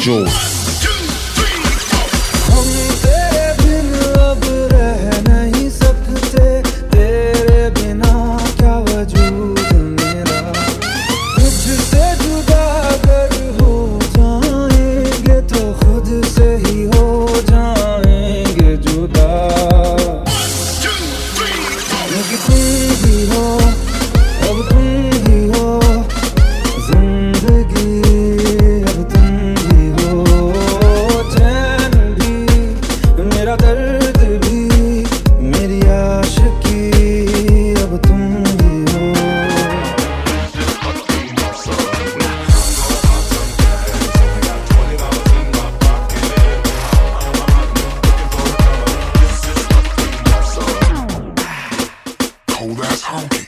Angel. हम तेरे बिन अब रह नहीं सकते, तेरे बिना क्या वजूद मेरा। तुझसे जुदा अगर हो जाएंगे तो खुद से ही हो जाएंगे जुदा। क्योंकि तुम ही हो, अब तुम ही हो जिंदगी, अब तुम ही हो चैन भी, मेरा दर्द भी, मेरी आशिकी, अब तुम ही हो। Oh, that's honky.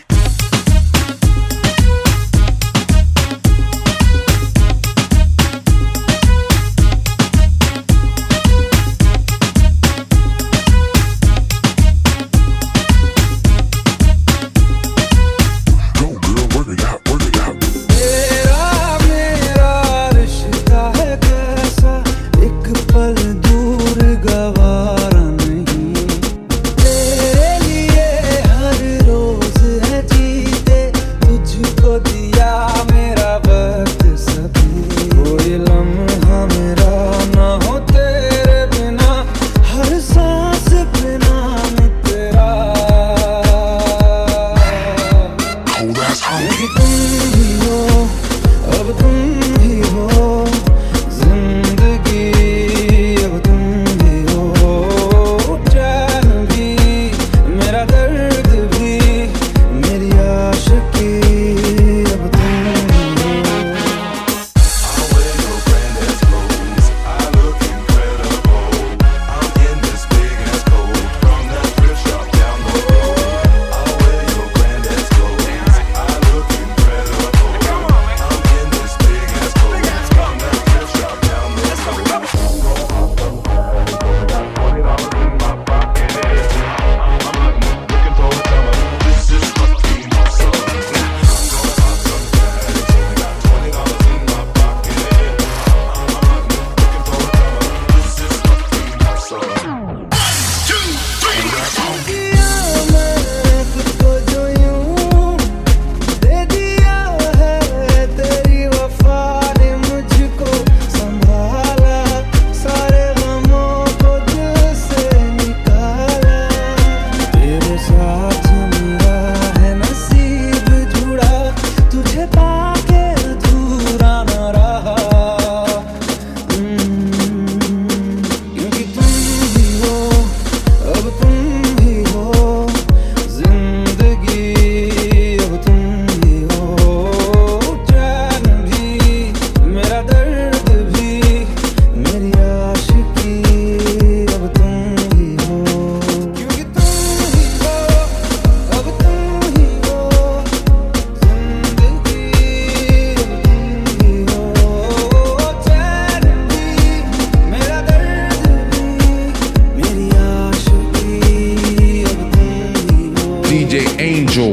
तुम ही हो, अब तुम ही हो जिंदगी, अब तुम ही हो चैन भी, मेरा दर्द भी, मेरी आशिकी, अब तुम ही हो। I wear your granddad's clothes, I look incredible. I'm in this big ass coat from that thrift shop down the road. I wear your granddad's clothes, I look incredible. I'm in this big ass coat from that thrift shop down the road. Got $20 in my pocket. I'm looking for a summer. This is fucking awesome. I'm gonna pop some tags. Got $20 in my pocket. I'm looking for a summer. This is fucking awesome. दिया मैंने खुद को जो यूं दे दिया है, तेरी वफा ने मुझको संभाला, सारे गमों को दिल से निकाला। तेरे साथ मेरा है नसीब जुड़ा, तुझे पाके अधूरा न रहा। क्योंकि तुम ही हो, अब तुम ही हो जिंदगी, अब तुम ही हो चैन भी, मेरा दर्द भी, मेरी आशिकी, अब तुम ही हो। क्योंकि तुम ही हो, अब तुम ही हो जिंदगी, अब तुम ही हो चैन भी, मेरा दर्द भी, मेरी आशिकी, अब तुम ही हो। DJ Angel.